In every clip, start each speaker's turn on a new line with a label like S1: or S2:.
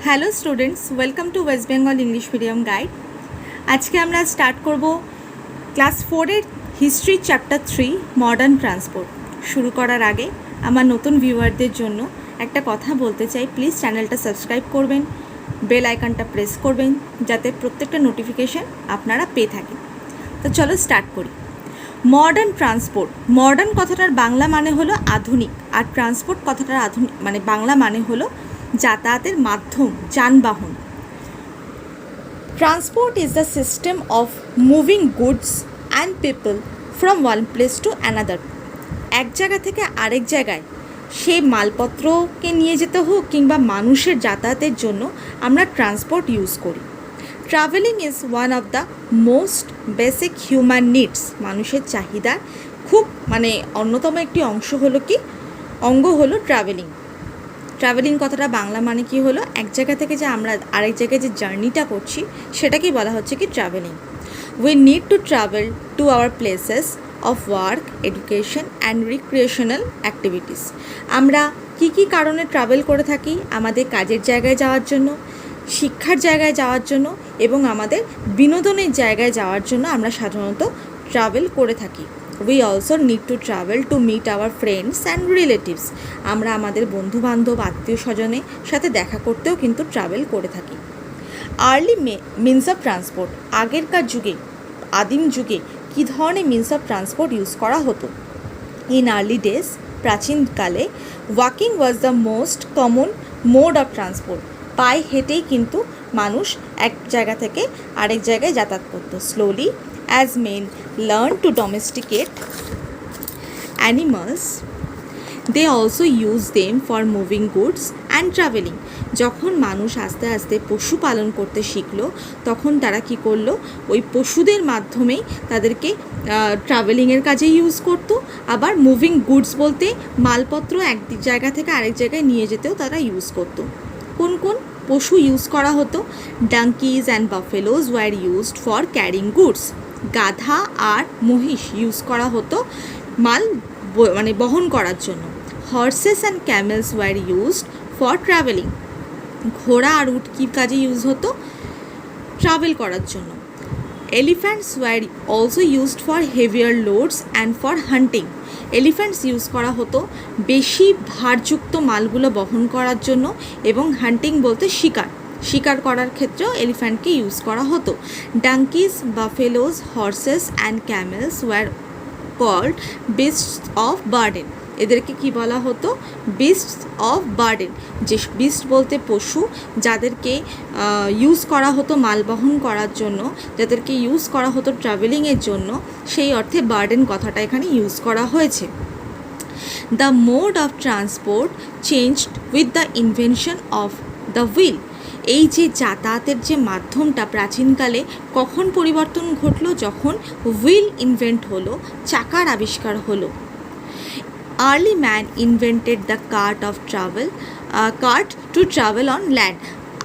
S1: Hello students, welcome to West Bengal English medium guide. আজকে আমরা start করব ক্লাস 4-এর হিস্ট্রি চ্যাপ্টার 3 মডার্ন ট্রান্সপোর্ট। শুরু করার আগে আমার নতুন ভিউয়ারদের জন্য একটা কথা বলতে চাই, প্লিজ চ্যানেলটা সাবস্ক্রাইব করবেন, বেল আইকনটা প্রেস করবেন যাতে প্রত্যেকটা নোটিফিকেশান আপনারা পেয়ে থাকেন। তো চলো স্টার্ট করি। মডার্ন ট্রান্সপোর্ট, মডার্ন কথাটার বাংলা মানে হলো আধুনিক, আর ট্রান্সপোর্ট কথাটার আধুনিক মানে বাংলা মানে হলো যাতায়াতের মাধ্যম, যানবাহন। Transport is the system of moving goods and people from one place to another. এক জায়গা থেকে আরেক জায়গায় সে মালপত্রকে নিয়ে যেতে হোক কিংবা মানুষের যাতায়াতের জন্য আমরা ট্রান্সপোর্ট ইউজ করি। Travelling is one of the most basic human needs. মানুষের চাহিদার খুব অন্যতম একটি অঙ্গ হলো ট্রাভেলিং। ট্রাভেলিং কথাটা বাংলা মানে কি হলো, এক জায়গা থেকে যে আমরা আরেক জায়গায় যে জার্নিটা করছি সেটাকেই বলা হচ্ছে কি travelling. We need to travel to our places of work, education and recreational activities. আমরা কি কারণে ট্রাভেল করে থাকি? আমাদের কাজের জায়গায় যাওয়ার জন্য, শিক্ষার জায়গায় যাওয়ার জন্য এবং আমাদের বিনোদনের জায়গায় যাওয়ার জন্য আমরা সাধারণত ট্রাভেল করে থাকি। We also need to travel to meet our friends and relatives. আমরা আমাদের বন্ধুবান্ধব, আত্মীয় স্বজনের সাথে দেখা করতেও কিন্তু ট্রাভেল করে থাকি। আর্লি মিনস অফ ট্রান্সপোর্ট, আগেরকার যুগে, আদিম যুগে কী ধরনের মিনস অফ ট্রান্সপোর্ট ইউজ করা হতো? ইন আর্লি ডেজ, প্রাচীনকালে walking was the most common mode of transport. পায়ে হেঁটেই কিন্তু মানুষ এক জায়গা থেকে আরেক জায়গায় যাতায়াত করতো। Slowly as men learn to domesticate animals, they also use them for moving goods and traveling. যখন মানুষ আস্তে আস্তে পশুপালন করতে শিখলো তখন তারা কি করলো, ওই পশুদের মাধ্যমেই তাদেরকে ট্রাভেলিংয়ের কাজে ইউজ করতো। আবার মুভিং গুডস বলতে মালপত্র এক জায়গা থেকে আরেক জায়গায় নিয়ে যেতেও তারা ইউজ করতো। কোন কোন পশু ইউজ করা হতো? Donkeys and buffaloes were used for carrying goods. গাধা আর মহিষ ইউজ করা হতো মাল বহন করার জন্য। Horse's and camels war used for travelling. ঘোড়া আর উট কী কাজে ইউজ হতো? ট্রাভেল করার জন্য। Elephants were also used for heavier loads and for hunting. Elephants use করা হতো বেশি ভারযুক্ত মালগুলো বহন করার জন্য এবং হান্টিং বলতে শিকার করার ক্ষেত্রেও এলিফ্যান্টকে ইউজ করা হতো। Donkeys, buffaloes, horses and camels were called beasts of burden. এদেরকে কি বলা হতো? Beasts of burden. যে বিস্ট বলতে পশু, যাদেরকে ইউজ করা হতো মাল বহন করার জন্য, যাদেরকে ইউজ করা হতো ট্রাভেলিংয়ের জন্য, সেই অর্থে বার্ডেন কথাটা এখানে ইউজ করা হয়েছে। The mode of transport changed with the invention of the wheel. এই যে যাতায়াতের যে মাধ্যমটা প্রাচীনকালে কখন পরিবর্তন ঘটলো? যখন হুইল ইনভেন্ট হলো, চাকার আবিষ্কার হলো। Early man invented the cart to travel on land.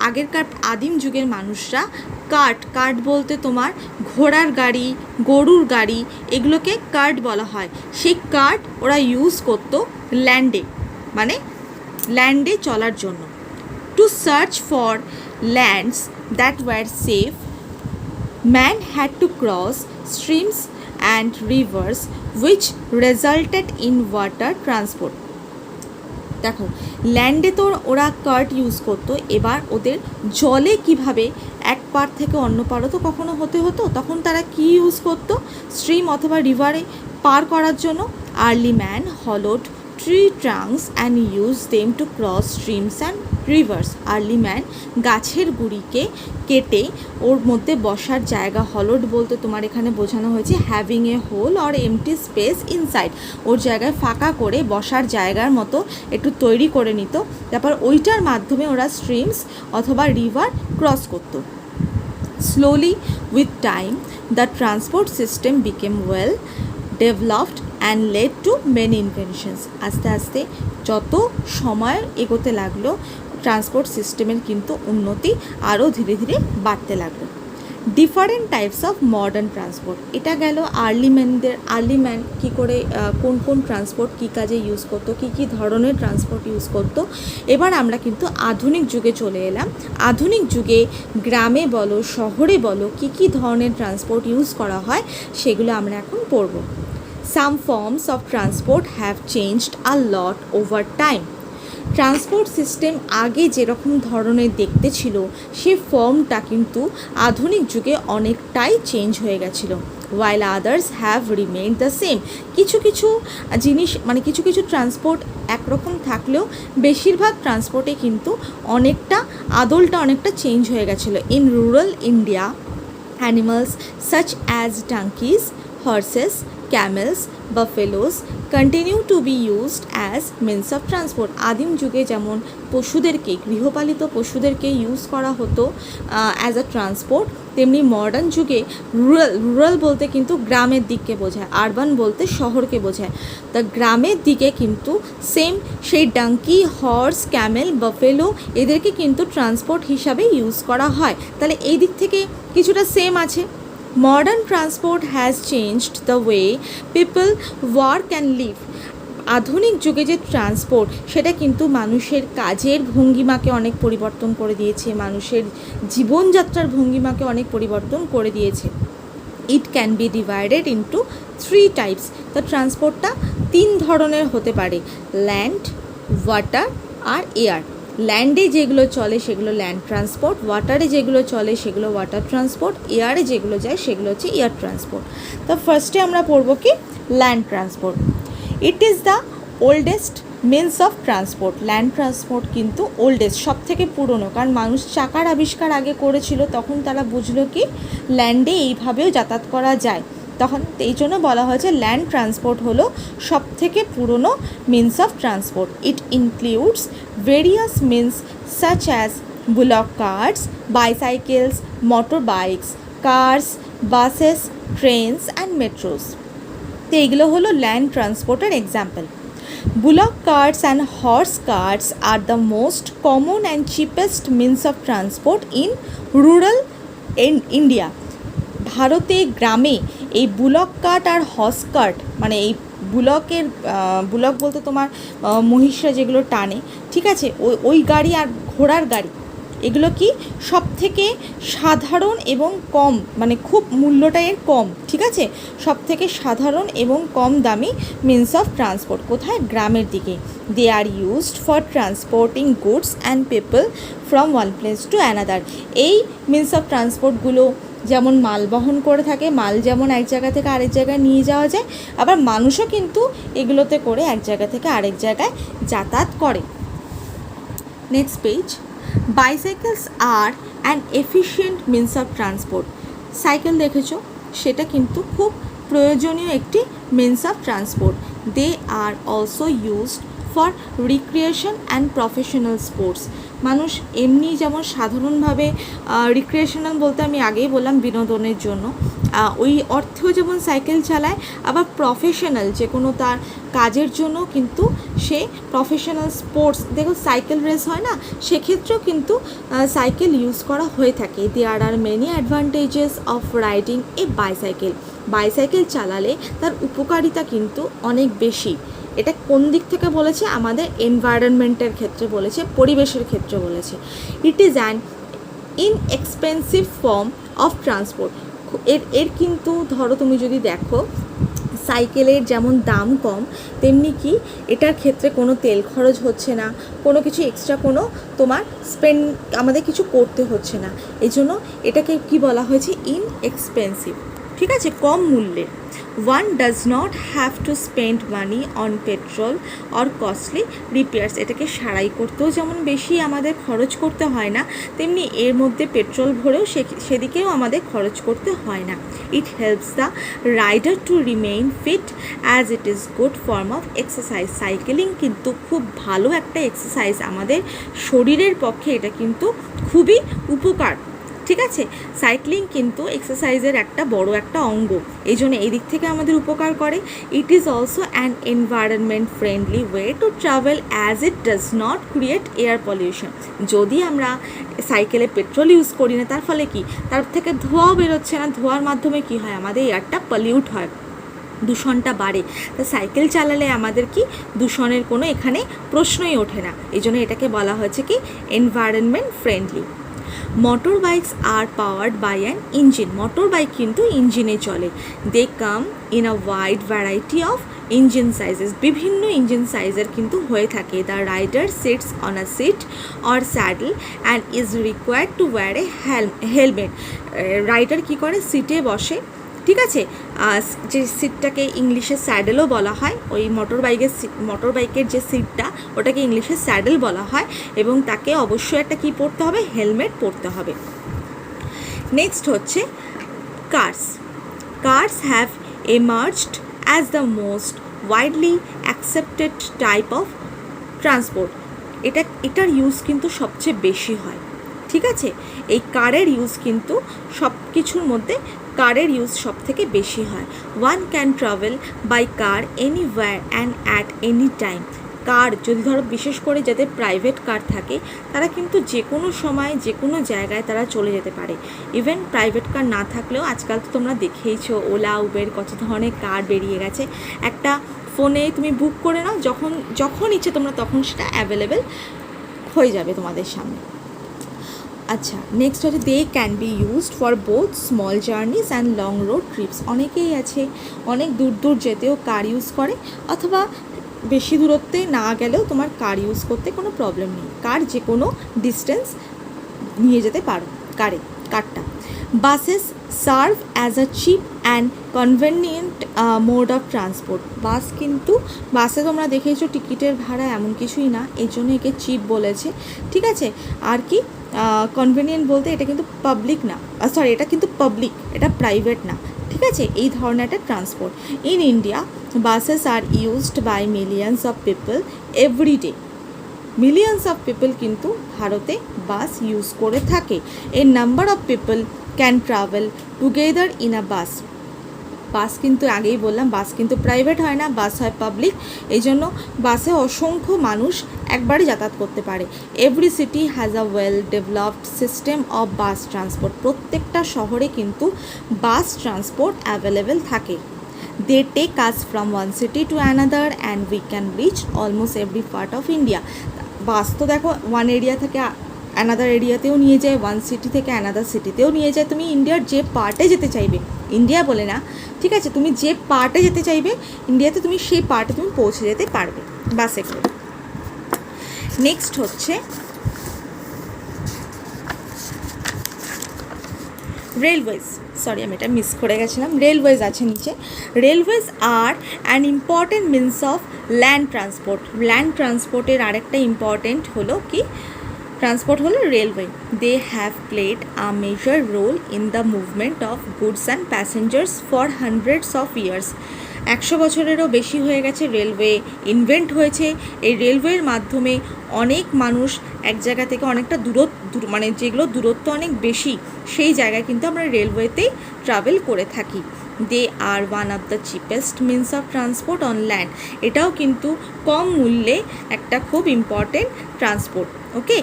S1: আগেরকার আদিম যুগের মানুষরা কার্ট বলতে তোমার ঘোড়ার গাড়ি, গরুর গাড়ি, এগুলোকে কার্ট বলা হয়। সেই কার্ট ওরা ইউজ করতো ল্যান্ডে চলার জন্য। To search for lands that were safe, man had to cross streams and rivers, which resulted in water transport. দেখো, ল্যান্ডে তো ওরা কার্ট ইউজ করতো, এবার ওদের জলে কিভাবে এক পার থেকে অন্য পারও তো কখনো হতে হতো, তখন তারা কি ইউজ করতো? স্ট্রিম অথবা রিভারে পার করার জন্য। Early man hollowed tree trunks and use them to cross streams and rivers. Early man গাছের গুঁড়িকে কেটে ওর মধ্যে বসার জায়গা, হলোড বলতে তোমার এখানে বোঝানো হয়েছে having a hole or empty space inside. ওর জায়গায় ফাঁকা করে বসার জায়গার মতো একটু তৈরি করে নিত, তারপর ওইটার মাধ্যমে ওরা স্ট্রিমস অথবা রিভার ক্রস করতো। Slowly with time the transport system became well developed and led to many inventions. আস্তে আস্তে যত সময় এগোতে লাগলো ট্রান্সপোর্ট সিস্টেমের কিন্তু উন্নতি আরও ধীরে ধীরে বাড়তে লাগলো। Different types of modern transport. এটা গেল আর্লি ম্যান কী করে কোন কোন ট্রান্সপোর্ট কী কাজে ইউজ করতো, কী কী ধরনের ট্রান্সপোর্ট ইউজ করতো। এবার আমরা কিন্তু আধুনিক যুগে চলে এলাম। আধুনিক যুগে গ্রামে বলো শহরে বলো কী কী ধরনের ট্রান্সপোর্ট ইউজ করা হয় সেগুলো আমরা এখন পড়ব। Some forms of transport have changed a lot over time. Transport system আগে যেরকম ধরনের দেখতে ছিল সে ফর্মটা কিন্তু আধুনিক যুগে অনেকটাই চেঞ্জ হয়ে গেছিলো। while others have remained the same. কিছু কিছু জিনিস মানে কিছু কিছু ট্রান্সপোর্ট একরকম থাকলেও বেশিরভাগ ট্রান্সপোর্টে কিন্তু অনেকটা আদলটা অনেকটা চেঞ্জ হয়ে গেছিলো। In rural India animals such as donkeys, horses, camels, buffaloes continue to be used as means of transport. আদিম যুগে যেমন পশুদেরকে গৃহপালিত পশুদেরকে ইউজ করা হতো অ্যাজ আ ট্রান্সপোর্ট, তেমনি মডার্ন যুগে রুরাল বলতে কিন্তু গ্রামের দিককে বোঝায়, আরবান বলতে শহরকে বোঝায়। তা গ্রামের দিকে কিন্তু সেম সেই ডাঙ্কি, হর্স, ক্যামেল, বাফেলো এদেরকে কিন্তু ট্রান্সপোর্ট হিসাবে ইউজ করা হয়। তাহলে এই দিক থেকে কিছুটা সেম আছে। Modern transport has changed the way people work and live. আধুনিক যুগে যে ট্রান্সপোর্ট সেটা কিন্তু মানুষের কাজের ভঙ্গিমাকে অনেক পরিবর্তন করে দিয়েছে, মানুষের জীবনযাত্রার ভঙ্গিমাকে অনেক পরিবর্তন করে দিয়েছে। It can be divided into 3 types. তো ট্রান্সপোর্টটা 3 ধরনের হতে পারে, ল্যান্ড, ওয়াটার আর এয়ার। ল্যান্ডে যেগুলো চলে সেগুলো ল্যান্ড ট্রান্সপোর্ট, ওয়াটারে যেগুলো চলে সেগুলো ওয়াটার ট্রান্সপোর্ট, এয়ারে যেগুলো যায় সেগুলো হচ্ছে এয়ার ট্রান্সপোর্ট। তো ফার্স্টে আমরা পড়ব কি land transport. It is the oldest means of transport. Land transport কিন্তু ওল্ডেস্ট, সব থেকে পুরনো, কারণ মানুষ চাকার আবিষ্কার আগে করেছিল, তখন তারা বুঝলো কি ল্যান্ডে এইভাবেও যাতায়াত করা যায়, তখন এই জন্য বলা হয়েছে ল্যান্ড ট্রান্সপোর্ট হলো সব থেকে পুরনো means of transport. It includes various means such as bullock carts, bicycles, motor bikes, cars, buses, trains and metros. তো এইগুলো হলো ল্যান্ড ট্রান্সপোর্টের example. Bullock carts and horse carts are the most common and cheapest means of transport in rural India. ভারতে গ্রামে এই bullock cart আর horse cart মানে এই bullock বলতে তোমার মহিষরা যেগুলো টানে, ঠিক আছে, ওই গাড়ি আর ঘোড়ার গাড়ি, এগুলো কি সব থেকে সাধারণ এবং কম, মানে খুব মূল্যটা এর কম, ঠিক আছে, সব থেকে সাধারণ এবং কম দামি মিনস অফ ট্রান্সপোর্ট। কোথায়? গ্রামের দিকে। They are used for transporting goods and people from one place to another. এই মিনস অফ ট্রান্সপোর্টগুলো যেমন মাল বহন করে থাকে, মাল যেমন এক জায়গা থেকে আরেক জায়গায় নিয়ে যাওয়া যায়, আবার মানুষও কিন্তু এগুলোতে করে এক জায়গা থেকে আরেক জায়গায় যাতায়াত করে। Next page. Bicycles are an efficient means of transport. Cycle দেখেছো, সেটা কিন্তু খুব প্রয়োজনীয় একটি means of transport. They are also used for recreation and professional sports. মানুষ এমনি যেমন সাধারণভাবে রিক্রিয়েশনাল বলতে আমি আগেই বললাম বিনোদনের জন্য, ওই অর্থেও যেমন সাইকেল চালায়, আবার প্রফেশনাল যে কোনো তার কাজের জন্য কিন্তু সে প্রফেশনাল স্পোর্টস, দেখো সাইকেল রেস হয় না, সেক্ষেত্রেও কিন্তু সাইকেল ইউজ করা হয়ে থাকে। There are many advantages of riding a bicycle. Bicycle চালালে তার উপকারিতা কিন্তু অনেক বেশি। এটা কোন দিক থেকে বলেছে? আমাদের এনভায়রনমেন্টের ক্ষেত্রে বলেছে, পরিবেশের ক্ষেত্রে বলেছে। It is an inexpensive form of transport. এর কিন্তু ধরো তুমি যদি দেখো সাইকেলের যেমন দাম কম, তেমনি কি এটার ক্ষেত্রে কোনো তেল খরচ হচ্ছে না, কোনো কিছু এক্সট্রা কোনো তোমার আমাদের কিছু করতে হচ্ছে না, এই জন্য এটাকে কি বলা হয়েছে? ইনএক্সপেন্সিভ, ঠিক আছে, কম মূল্যের। One does not have to spend money on petrol or costly repairs. এটাকে সারাই করতেও যেমন বেশি আমাদের খরচ করতে হয় না, তেমনি এর মধ্যে পেট্রোল ভরেও সেদিকেও আমাদের খরচ করতে হয় না। It helps the rider to remain fit as it is good form of exercise. Cycling কিন্তু খুব ভালো একটা এক্সারসাইজ, আমাদের শরীরের পক্ষে এটা কিন্তু খুবই উপকার, ঠিক আছে। সাইক্লিং কিন্তু এক্সারসাইজের একটা বড় একটা অঙ্গ, এই জন্য এই দিক থেকে আমাদের উপকার করে। It is also an environment friendly way to travel as it does not create air pollution. যদি আমরা সাইকেলে পেট্রোল ইউজ করি না, তার ফলে কি তার থেকে ধোঁয়াও বেরোচ্ছে না, ধোঁয়ার মাধ্যমে কি হয় আমাদের এয়ারটা পলিউট হয়, দূষণটা বাড়ে। তা সাইকেল চালালে আমাদের কি দূষণের কোনো এখানে প্রশ্নই ওঠে না, এই জন্য এটাকে বলা হয়েছে কি environment friendly. Motor bikes are powered by an engine, motor bike কিন্তু ইঞ্জিনে চলে। They come in a wide variety of engine sizes, বিভিন্ন ইঞ্জিন সাইজের কিন্তু হয়ে থাকে। The rider sits on a seat or saddle and is required to wear a helmet. Rider কী করে, সিটে বসে, ঠিক আছে, যে সিটটাকে ইংলিশে স্যাডেলও বলা হয়, ওই মোটর বাইকের যে সিটটা ওটাকে ইংলিশে স্যাডেল বলা হয়, এবং তাকে অবশ্যই একটা কী পরতে হবে, হেলমেট পরতে হবে। নেক্সট হচ্ছে cars. Cars have emerged as the most widely accepted type of transport. এটার ইউজ কিন্তু সবচেয়ে বেশি হয়, ঠিক আছে। এই কারের ইউজ কিন্তু সব কিছুর মধ্যে কারের ইউজ সব থেকে বেশি হয়। One can travel by car anywhere and at any time. Car যদি ধরো বিশেষ করে যাদের প্রাইভেট কার থাকে তারা কিন্তু যে কোনো সময় যে কোনো জায়গায় তারা চলে যেতে পারে। ইভেন প্রাইভেট কার না থাকলেও আজকাল তো তোমরা দেখেইছো ওলা উবের কত ধরনের কার বেরিয়ে গেছে, একটা ফোনে তুমি বুক করে নাও, যখন ইচ্ছে তোমরা তখন সেটা অ্যাভেলেবেল হয়ে যাবে তোমাদের সামনে। আচ্ছা, নেক্সট হচ্ছে they can be used for both small journeys and long road trips. অনেকেই আছে অনেক দূর দূর যেতেও কার ইউজ করে, অথবা বেশি দূরত্বে না গেলেও তোমার কার ইউজ করতে কোনো প্রবলেম নেই, কার যে কোনো ডিস্টেন্স নিয়ে যেতে পারো কারটা। Buses serve as a cheap and convenient mode of transport. বাসে তোমরা দেখেছো টিকিটের ভাড়া এমন কিছুই না, এই জন্য একে চিপ বলেছে, ঠিক আছে। আর কি কনভেনিয়েন্ট বলতে এটা কিন্তু পাবলিক না, এটা কিন্তু পাবলিক, এটা প্রাইভেট না, ঠিক আছে, এই ধরনের একটা transport. In India buses are used by millions of people every day. Millions of people কিন্তু ভারতে বাস ইউজ করে থাকে। A number of people can travel together in a bus. Bus কিন্তু আগেই বললাম বাস কিন্তু প্রাইভেট হয় না, বাস হয় পাবলিক, এই জন্য বাসে অসংখ্য মানুষ একবারে যাতায়াত করতে পারে। Every city has a well developed system of bus transport. প্রত্যেকটা শহরে কিন্তু বাস ট্রান্সপোর্ট অ্যাভেলেবেল থাকে। They take us from one city to another and we can reach almost every part of India. Bus তো দেখো one area থেকে another এরিয়াতেও নিয়ে যায়, ওয়ান সিটি থেকে অ্যানাদার সিটিতেও নিয়ে যায়। তুমি ইন্ডিয়ার যে পার্টে যেতে চাইবে, ইন্ডিয়া বলে না, ঠিক আছে, তুমি যে পার্টে যেতে চাইবে ইন্ডিয়াতে তুমি সেই পার্টে তুমি পৌঁছে যেতে পারবে বাসে করে। নেক্সট হচ্ছে রেলওয়েজ। আমি এটা মিস করে গেছিলাম, রেলওয়েজ আছে নিচে। Railways are an important means of land transport. Land ট্রান্সপোর্টের আরেকটা ইম্পর্টেন্ট হলো কি ট্রান্সপোর্ট হলো railway. They have played a major role in the movement of goods and passengers for hundreds of years. 100 বছরেরও বেশি হয়ে গেছে রেলওয়ে ইনভেন্ট হয়েছে। এই রেলওয়ের মাধ্যমে অনেক মানুষ এক জায়গা থেকে অনেকটা মানে যেগুলো দূরত্ব অনেক বেশি সেই জায়গায় কিন্তু আমরা রেলওয়েতেই ট্রাভেল করে থাকি। They are one of the cheapest means of transport on land. এটাও কিন্তু কম মূল্যে একটা খুব ইম্পর্টেন্ট ট্রান্সপোর্ট। ওকে,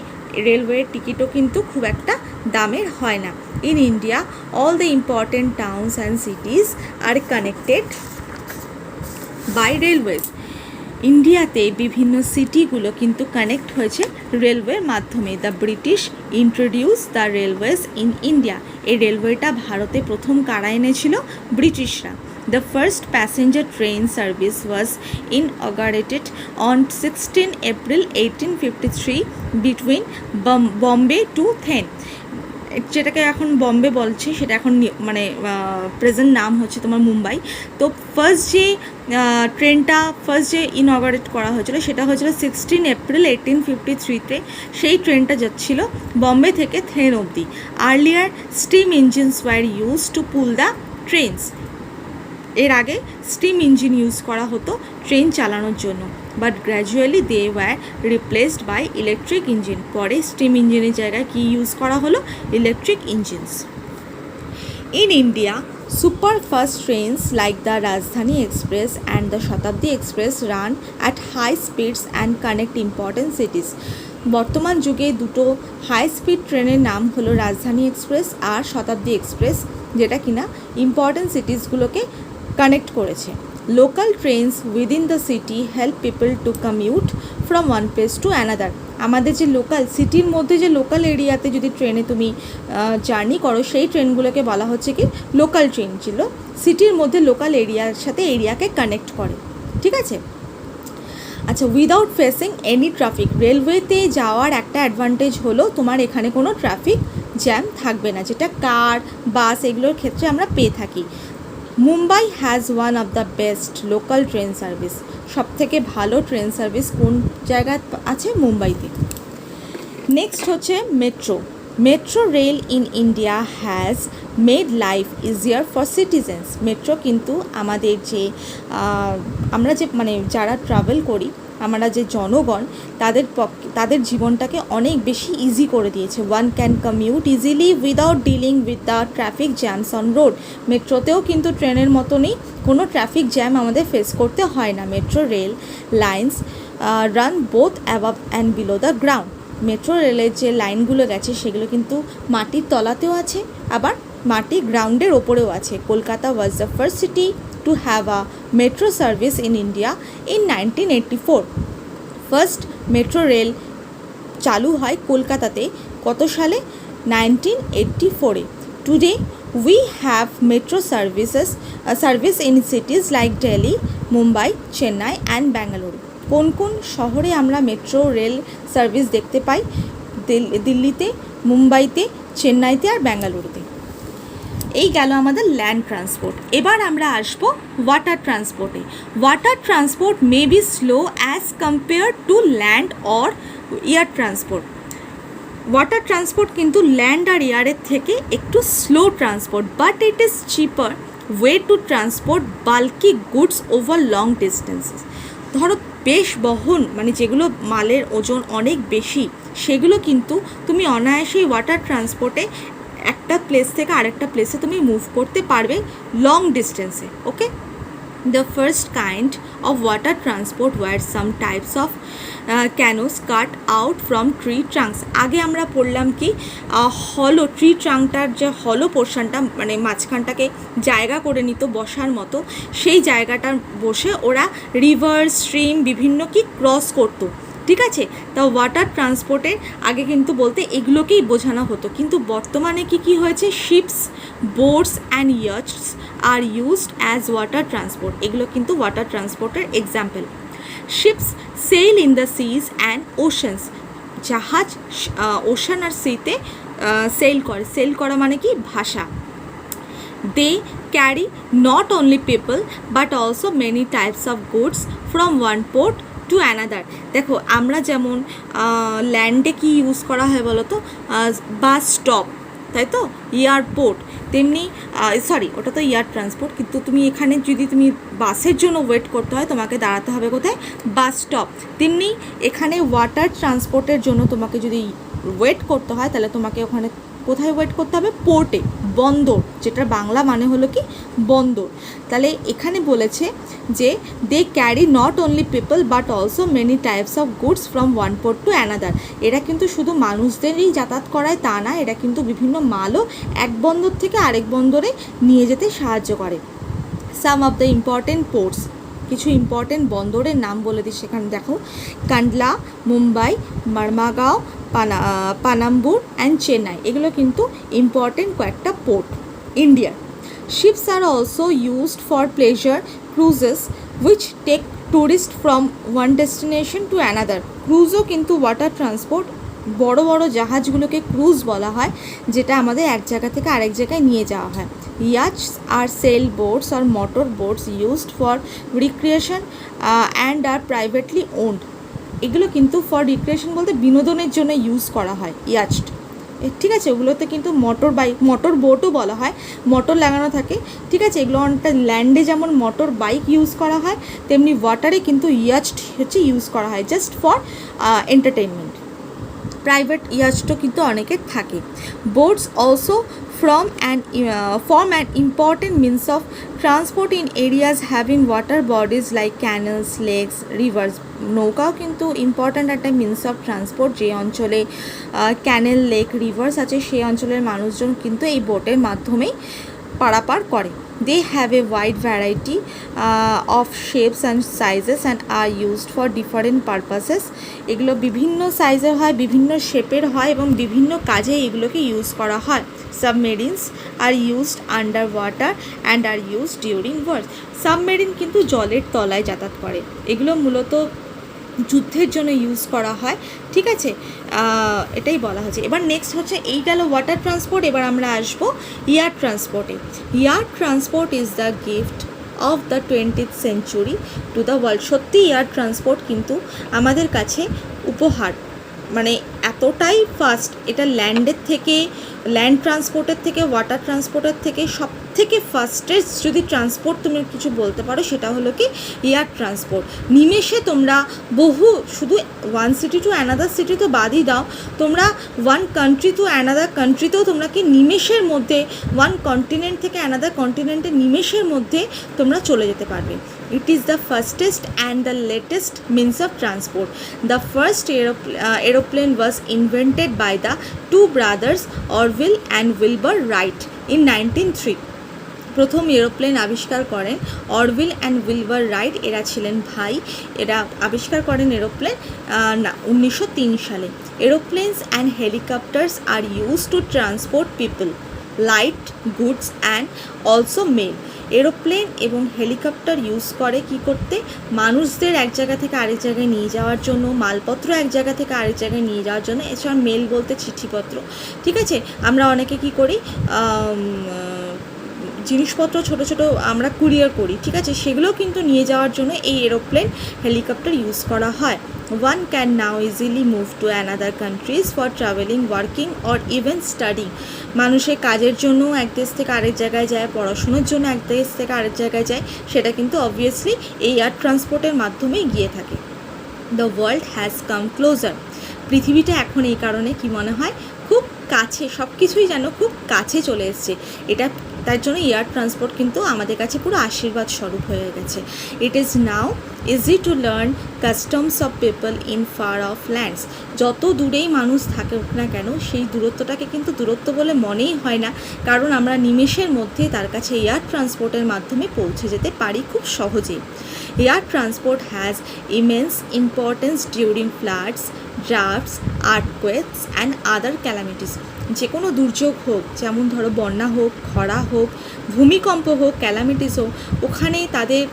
S1: রেলওয়ের টিকিটও কিন্তু খুব একটা দামের হয় না। In India all the important towns and cities are connected by railways. ইন্ডিয়াতে বিভিন্ন সিটিগুলো কিন্তু কানেক্ট হয়েছে রেলওয়ের মাধ্যমে। The British introduce the railways in India. এই রেলওয়েটা ভারতে প্রথম কারা এনেছিল? ব্রিটিশরা। The first passenger train service was inaugurated on 16 April 1853 between Bombay to Thane. যেটাকে এখন বম্বে বলছে সেটা এখন মানে প্রেজেন্ট নাম হচ্ছে তোমার মুম্বাই। তো ফার্স্ট যে ইনঅগারেট করা হয়েছিল সেটা হয়েছিল 16 এপ্রিল 1853-তে। সেই ট্রেনটা যাচ্ছিল বম্বে থেকে থেন অবধি। Earlier steam engines were use to pull the trains. এর আগে স্টিম ইঞ্জিন ইউজ করা হতো ট্রেন চালানোর জন্য, but gradually they were replaced by electric engine. পরে স্টিম ইঞ্জিনের জায়গায় কি ইউজ করা হলো? Electric engines. In India superfast trains like the Rajdhani express and the Shatabdi express run at high speeds and connect important cities. বর্তমান যুগে দুটো হাই স্পিড ট্রেনের নাম হলো রাজধানী এক্সপ্রেস আর শতাব্দী এক্সপ্রেস, যেটা কিনা ইম্পর্টেন্ট সিটিসগুলোকে কানেক্ট করেছে। Local trains within the city help people two commute from one place to another. আমাদের যে লোকাল সিটির মধ্যে যে লোকাল এরিয়াতে যদি ট্রেনে তুমি জার্নি করো, সেই ট্রেনগুলোকে বলা হচ্ছে কি লোকাল ট্রেন ছিল। সিটির মধ্যে লোকাল এরিয়ার সাথে এরিয়াকে কানেক্ট করে, ঠিক আছে। আচ্ছা, উইদাউট ফেসিং এনি ট্রাফিক, রেলওয়েতে যাওয়ার একটা অ্যাডভান্টেজ হলো তোমার এখানে কোনো ট্রাফিক জ্যাম থাকবে না, যেটা কার বাস এগুলোর ক্ষেত্রে আমরা পেয়ে থাকি। Mumbai has one of the best local train service. সবথেকে ভালো ট্রেন সার্ভিস কোন জায়গায় আছে? মুম্বাইতে। নেক্সট হচ্ছে metro. Metro rail in India has made life easier for citizens. Metro কিন্তু আমাদের যে আমরা যে যারা ট্রাভেল করি, আমরা যে জনগণ, তাদের জীবনটাকে অনেক বেশি ইজি করে দিয়েছে। One can commute easily without dealing with the traffic jams on road. মেট্রোতেও কিন্তু ট্রেনের মতনই কোনো ট্রাফিক জ্যাম আমাদের ফেস করতে হয় না। Metro rail lines run both above and below the ground. Metro রেলের যে লাইনগুলো গেছে সেগুলো কিন্তু মাটির তলাতেও আছে, আবার মাটি গ্রাউন্ডের ওপরেও আছে। Kolkata was the first city to have a metro service in India in 1984। First metro rail চালু হয় কলকাতাতে কত সালে? 1984-এ। Today we have metro service in cities like Delhi, Mumbai, Chennai and Bengaluru. কোন কোন শহরে আমরা মেট্রো রেল সার্ভিস দেখতে পাই? দিল্লিতে, মুম্বাইতে, চেন্নাইতে আর ব্যাঙ্গালুরুতে। এই গেল আমাদের ল্যান্ড ট্রান্সপোর্ট। এবার আমরা আসবো ওয়াটার ট্রান্সপোর্টে। Water transport may be slow as compare to land or air transport. Water transport কিন্তু ল্যান্ড আর এয়ারের থেকে একটু slow transport, but it is cheaper way to transport bulky goods over long distances. ধরো বেশ বহন, যেগুলো মালের ওজন অনেক বেশি, সেগুলো কিন্তু তুমি অনায়াসেই ওয়াটার ট্রান্সপোর্টে একটা প্লেস থেকে আরেকটা প্লেসে তুমি মুভ করতে পারবে লং ডিস্টেন্সে। Okay, the first kind of water transport were some types of canoes cut out from tree trunks. আগে আমরা পড়লাম কি হলো ট্রি ট্রাঙ্কটার যে হলো পোর্শনটা, মাঝখানটাকে জায়গা করে নিত বসার মতো, সেই জায়গাটার বসে ওরা রিভার, স্ট্রিম বিভিন্ন কি ক্রস করতো, ঠিক আছে। তা ওয়াটার ট্রান্সপোর্টের আগে কিন্তু বলতে এগুলোকেই বোঝানো হতো, কিন্তু বর্তমানে কি হয়েছে? Ships, boats and yachts are used as water transport. এগুলো কিন্তু ওয়াটার ট্রান্সপোর্টের example. Ships sail in the seas and oceans. জাহাজ ওশান আর সিতে সেল করা মানে কি? ভাষা। They carry not only people but also many types of goods from one port to another. দেখো আমরা যেমন ল্যান্ডে কি ইউজ করা হয় বলো তো? বাস স্টপ, তাই তো, এয়ারপোর্ট। তেমনি ওটা তো এয়ার ট্রান্সপোর্ট, কিন্তু তুমি এখানে যদি তুমি বাসের জন্য ওয়েট করতে হয় তোমাকে দাঁড়াতে হবে কোথায়? Bus stop. তেমনি এখানে ওয়াটার ট্রান্সপোর্টের জন্য তোমাকে যদি ওয়েট করতে হয় তাহলে তোমাকে ওখানে কোথায় ওয়েট করতে হবে? পোর্টে, বন্দর, যেটার বাংলা মানে হলো কি বন্দর। তাহলে এখানে বলেছে যে they carry not only people but also many types of goods from one port to another. এরা কিন্তু শুধু মানুষদেরই যাতায়াত করায় তা না, এরা কিন্তু বিভিন্ন মালও এক বন্দর থেকে আরেক বন্দরে নিয়ে যেতে সাহায্য করে। Some of the important ports, কিছু ইম্পর্টেন্ট বন্দরের নাম বলে দিই সেখানে দেখো। কান্ডলা, মুম্বাই, মারমাগাঁও, পানাম্বুর অ্যান্ড চেন্নাই, এগুলো কিন্তু ইম্পর্টেন্ট কয়েকটা পোর্ট ইন্ডিয়ার। Ships are also used for pleasure cruises which take tourist from one destination to another. ক্রুজও কিন্তু ওয়াটার ট্রান্সপোর্ট। বড় বড় জাহাজগুলোকে ক্রুজ বলা হয়, যেটা আমাদের এক জায়গা থেকে আরেক জায়গায় নিয়ে যাওয়া হয়। Yachts are sail boats are motor boats used for recreation and are privately owned. এগুলো কিন্তু ফর রিক্রিয়েশন বলতে বিনোদনের জন্য ইউজ করা হয় ইয়াcht, ঠিক আছে। ওগুলোতে কিন্তু মোটর বোটও বলা হয়, মোটর লাগানো থাকে, ঠিক আছে। এগুলো অনেকটা ল্যান্ডে যেমন মোটর বাইক ইউজ করা হয়, তেমনি ওয়াটারে কিন্তু ইয়াcht ইউজ করা হয় জাস্ট ফর এন্টারটেনমেন্ট। প্রাইভেট ইয়াচটও কিন্তু অনেকের থাকে। Boats also form an important means of transport in areas having water bodies like canals, lakes, rivers. নৌকাও কিন্তু ইম্পর্ট্যান্ট একটা মিনস অফ ট্রান্সপোর্ট। যে অঞ্চলে ক্যানেল, লেক, রিভার্স আছে সেই অঞ্চলের মানুষজন কিন্তু এই বোটের মাধ্যমেই পারাপার করে। They have a wide variety of shapes and sizes and are used for different purposes. এগুলো বিভিন্ন সাইজের হয়, বিভিন্ন শেপের হয় এবং বিভিন্ন কাজে এগুলোকে ইউজ করা হয়। Submarines are used under water and are used during wars. Submarine কিন্তু জলের তলায় যাতায়াত করে, এগুলো মূলত যুদ্ধের জন্য ইউজ করা হয়। ঠিক আছে, এটাই বলা হচ্ছে। এবার নেক্সট হচ্ছে, এই গেল ওয়াটার ট্রান্সপোর্ট। এবার আমরা আসবো এয়ার ট্রান্সপোর্টে। Air transport is the gift of the 20th century to the world. সত্যি এয়ার ট্রান্সপোর্ট কিন্তু আমাদের কাছে উপহার, মানে এতটাই ফাস্ট, এটা ল্যান্ডের থেকে, ল্যান্ড ট্রান্সপোর্টের থেকে, ওয়াটার ট্রান্সপোর্টের থেকে সব থেকে ফাস্টেস্ট যদি ট্রান্সপোর্ট তুমি কিছু বলতে পারো সেটা হলো কি এয়ার ট্রান্সপোর্ট। নিমেষে তোমরা শুধু one city to another city তো বাদই দাও, তোমরা ওয়ান কান্ট্রি টু অ্যানাদার কান্ট্রিতেও তোমরা কি নিমেষের মধ্যে, ওয়ান কন্টিনেন্ট থেকে অ্যানাদার কন্টিনেন্টে নিমেষের মধ্যে তোমরা চলে যেতে পারবে। It is the fastest and the latest means of transport. The first aeroplane was invented by the two brothers Orville and Wilbur Wright in 1903. প্রথম এরোপ্লেন আবিষ্কার করেন অরভিল অ্যান্ড উইলবার রাইট, এরা ছিলেন ভাই। এরা আবিষ্কার করেন এরোপ্লেন 1903 সালে। Aeroplanes and helicopters are use to transport people, light, goods and also mail. Aeroplane এবং হেলিকপ্টার ইউজ করে কি করতে? মানুষদের এক জায়গা থেকে আরেক জায়গায় নিয়ে যাওয়ার জন্য, মালপত্র এক জায়গা থেকে আরেক জায়গায় নিয়ে যাওয়ার জন্য। এছাড়া মেল বলতে চিঠিপত্র। ঠিক আছে, আমরা অনেকে কি করি, জিনিসপত্র ছোট ছোট আমরা কুরিয়ার করি, ঠিক আছে, সেগুলোও কিন্তু নিয়ে যাওয়ার জন্য এই এরোপ্লেন, হেলিকপ্টার ইউজ করা হয়। One can now easily move to another countries for traveling, working or even studying. মানুষের কাজের জন্য এক দেশ থেকে আরেক জায়গায় যায়, পড়াশোনার জন্য এক দেশ থেকে আরেক জায়গায় যায়, সেটা কিন্তু অবভিয়াসলি এই এয়ার ট্রান্সপোর্টের মাধ্যমেই গিয়ে থাকে। The world has come closer. পৃথিবীটা এখন এই কারণে কি মনে হয় খুব কাছে, সব কিছুই যেন খুব কাছে চলে এসছে। এটা তার জন্য এয়ার ট্রান্সপোর্ট কিন্তু আমাদের কাছে পুরো আশীর্বাদ স্বরূপ হয়ে গেছে। It is now easy to learn customs of people in far off lands. যত দূরেই মানুষ থাকুক না কেন, সেই দূরত্বটাকে কিন্তু দূরত্ব বলে মনেই হয় না, কারণ আমরা নিমেষের মধ্যে তার কাছে এয়ার ট্রান্সপোর্টের মাধ্যমে পৌঁছে যেতে পারি খুব সহজেই। Air transport has immense importance during floods, droughts, earthquakes and other calamities. যে কোনো দুর্যোগ হোক, যেমন ধরো বন্যা হোক, খরা হোক, ভূমিকম্প হোক, ক্যালামিটিস হোক, ওখানে তাদের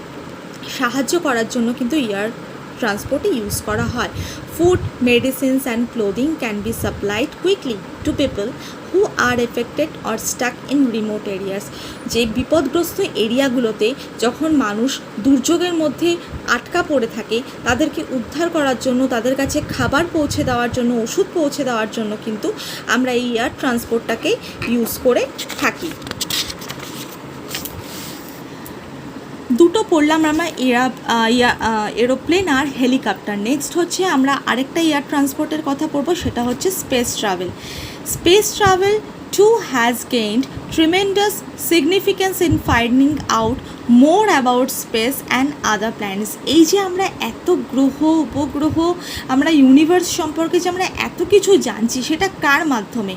S1: সাহায্য করার জন্য কিন্তু এয়ার ট্রান্সপোর্টই ইউজ করা হয়। Food, medicines and clothing can be supplied quickly to people who are affected or stuck in remote areas. যে বিপদগ্রস্ত এরিয়াগুলোতে যখন মানুষ দুর্যোগের মধ্যে আটকা পড়ে থাকে, তাদেরকে উদ্ধার করার জন্য, তাদের কাছে খাবার পৌঁছে দেওয়ার জন্য, ওষুধ পৌঁছে দেওয়ার জন্য কিন্তু আমরা এই এয়ার ট্রান্সপোর্টটাকে ইউজ করে থাকি। দুটো পড়লাম আমরা এরোপ্লেন আর হেলিকপ্টার। নেক্সট হচ্ছে আমরা আরেকটা এয়ার ট্রান্সপোর্টের কথা পড়বো, সেটা হচ্ছে space travel. Space travel too has gained tremendous significance in finding out more about space and other planets. এই যে আমরা এত গ্রহ, উপগ্রহ, আমরা ইউনিভার্স সম্পর্কে যে আমরা এত কিছু জানছি, সেটা কার মাধ্যমে?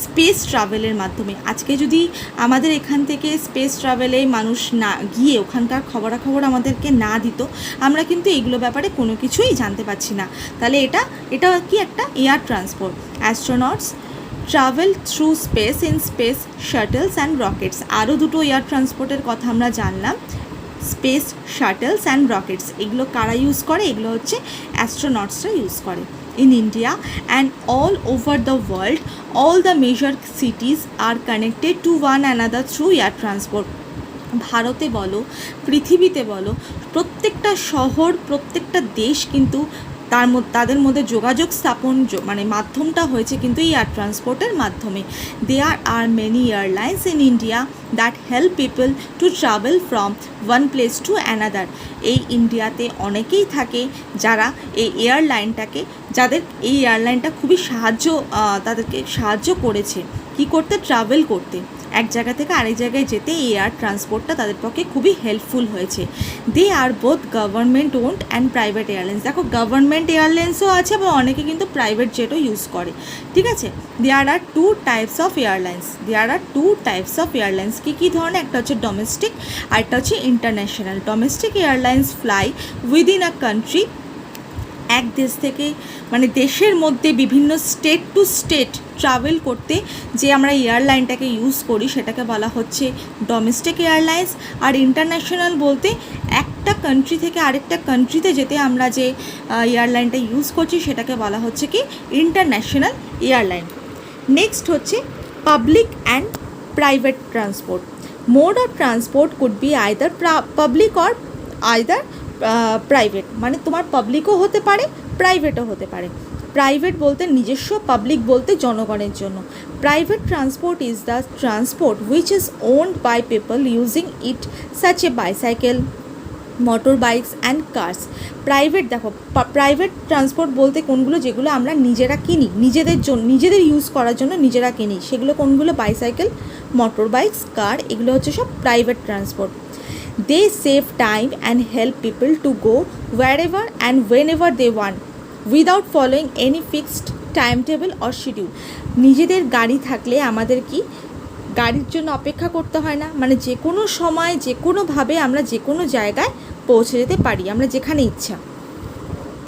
S1: স্পেস ট্রাভেলের মাধ্যমে। আজকে যদি আমাদের এখান থেকে স্পেস ট্রাভেলে মানুষ না গিয়ে ওখানকার খবরাখবর আমাদেরকে না দিত, আমরা কিন্তু এইগুলো ব্যাপারে কোনো কিছুই জানতে পারছি না। তাহলে এটা কি একটা air transport. Astronauts travel through space in space shuttles and rockets. আরও দুটো এয়ার ট্রান্সপোর্টের কথা আমরা জানলাম, স্পেস শাটলস অ্যান্ড রকেটস। এগুলো কারা ইউজ করে? এগুলো হচ্ছে অ্যাস্ট্রোনটসরা ইউজ করে। In India and all over the world, all the major cities are connected to one another through air transport. ভারতে বলো, পৃথিবীতে বলো, প্রত্যেকটা শহর, প্রত্যেকটা দেশ কিন্তু তাদের মধ্যে যোগাযোগ স্থাপন মানে মাধ্যমটা হয়েছে কিন্তু এয়ার ট্রান্সপোর্টের মাধ্যমে। There are many airlines in India that help people to travel from one place to another. এই ইন্ডিয়াতে অনেকেই থাকে যারা এই এয়ারলাইনটাকে, যাদের এই এয়ারলাইনটা খুবই তাদেরকে সাহায্য করেছে কি করতে, ট্রাভেল করতে, এক জায়গা থেকে আরেক জায়গায় যেতে এয়ার ট্রান্সপোর্টটা তাদের পক্ষে খুবই হেল্পফুল হয়েছে। They are both government owned and private airlines. দেখো গভর্নমেন্ট এয়ারলাইন্সও আছে বা অনেকে কিন্তু প্রাইভেট জেটও ইউজ করে, ঠিক আছে। দেয়ার আর টু টাইপস অফ এয়ারলাইন্স। কী ধরনের, একটা হচ্ছে ডোমেস্টিক আর একটা হচ্ছে international. Domestic airlines fly within a country, এক দেশ থেকে মানে দেশের মধ্যে বিভিন্ন স্টেট টু স্টেট ট্রাভেল করতে যে আমরা এয়ারলাইনটাকে ইউজ করি সেটাকে বলা হচ্ছে ডোমেস্টিক এয়ারলাইন্স। আর ইন্টারন্যাশনাল বলতে একটা কান্ট্রি থেকে আরেকটা কান্ট্রিতে যেতে আমরা যে এয়ারলাইনটা ইউজ করছি সেটাকে বলা হচ্ছে কি ইন্টারন্যাশনাল এয়ারলাইন। নেক্সট হচ্ছে public and private transport. Mode of transport could be either public or either private, মানে তোমার পাবলিকও হতে পারে প্রাইভেটও হতে পারে। প্রাইভেট বলতে নিজস্ব, পাবলিক বলতে জনগণের জন্য। Private transport is the transport which is owned by people using it such a bicycle, motor bikes and cars. Private, দেখো প্রাইভেট ট্রান্সপোর্ট বলতে কোনগুলো, যেগুলো আমরা নিজেরা কিনি, নিজেদের ইউজ করার জন্য নিজেরা কিনি, সেগুলো কোনগুলো, বাইসাইকেল, মোটর বাইকস, কার, এগুলো হচ্ছে সব private transport. They save time and help people to go wherever and whenever they want without following any fixed timetable or schedule. নিজেদের গাড়ি থাকলে আমাদের কি গাড়ির জন্য অপেক্ষা করতে হয় না, মানে যে কোনো সময় যে কোনোভাবে আমরা যে কোনো জায়গায় পৌঁছে যেতে পারি আমরা যেখানে ইচ্ছা।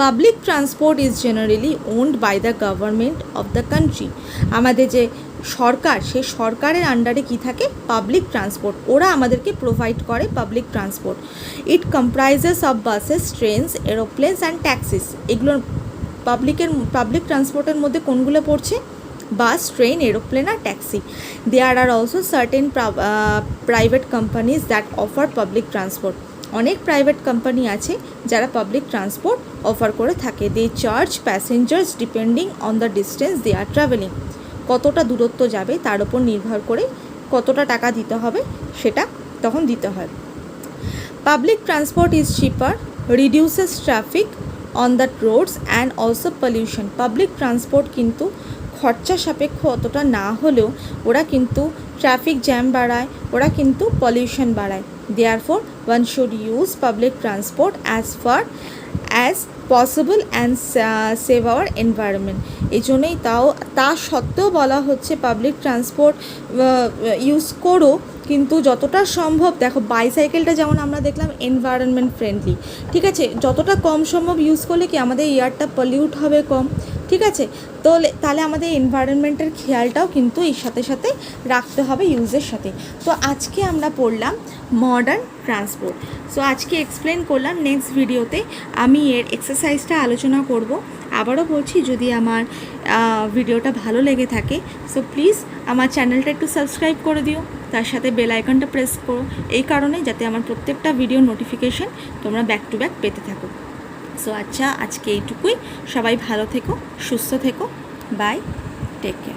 S1: Public transport is generally owned by the government of the country. আমাদের যে সরকার, সেই সরকারের আন্ডারে কি থাকে, পাবলিক ট্রান্সপোর্ট, ওরা আমাদেরকে প্রোভাইড করে public transport. It comprises of buses, trains, aeroplanes and taxis. এগুলো পাবলিক ট্রান্সপোর্টের মধ্যে কোনগুলো পড়ছে, বাস, ট্রেন, এরোপ্লেন আর taxi. There are also certain private companies that offer public transport. অনেক প্রাইভেট কোম্পানি আছে যারা পাবলিক ট্রান্সপোর্ট অফার করে থাকে। They charge passengers depending on the distance they are travelling. কতটা দূরত্ব যাবে তার উপর নির্ভর করে কতটা টাকা দিতে হবে সেটা তখন দিতে হয়। Public transport is cheaper, reduces traffic on the roads and also pollution. Public transport কিন্তু খরচা সাপেক্ষ অতটা না হলেও ওরা কিন্তু ট্রাফিক জ্যাম বাড়ায়, ওরা কিন্তু পলিউশন বাড়ায়। Therefore one should use public transport as far as possible and save our environment. এই জন্যই তা সত্ত্বেও বলা হচ্ছে পাবলিক ট্রান্সপোর্ট ইউজ করো, কিন্তু যতটা সম্ভব, দেখো বাইসাইকেলটা যেমন আমরা দেখলাম এনভায়রনমেন্ট ফ্রেন্ডলি, ঠিক আছে, যতটা কম সম্ভব ইউজ করলে কি আমাদের এয়ারটা পলিউট হবে কম, ঠিক আছে। তো তাহলে আমাদের এনভায়রনমেন্টের খেয়ালটাও কিন্তু এর সাথে সাথে রাখতে হবে ইউজের সাথে। তো আজকে আমরা পড়লাম মডার্ন ট্রান্সপোর্ট। সো আজকে এক্সপ্লেন করলাম, নেক্সট ভিডিওতে আমি এর এক্সারসাইজটা আলোচনা করব। আবারও বলছি, যদি আমার ভিডিওটা ভালো লেগে থাকে সো প্লিজ আমার চ্যানেলটা একটু সাবস্ক্রাইব করে দিও, তার সাথে বেল আইকনটা প্রেস করো, এই কারণে যাতে আমার প্রত্যেকটা ভিডিও নোটিফিকেশন তোমরা ব্যাক টু ব্যাক পেতে থাকো। সো আচ্ছা, আজকে এইটুকুই। সবাই ভালো থেকো, সুস্থ থেকো, বাই, টেক কেয়ার।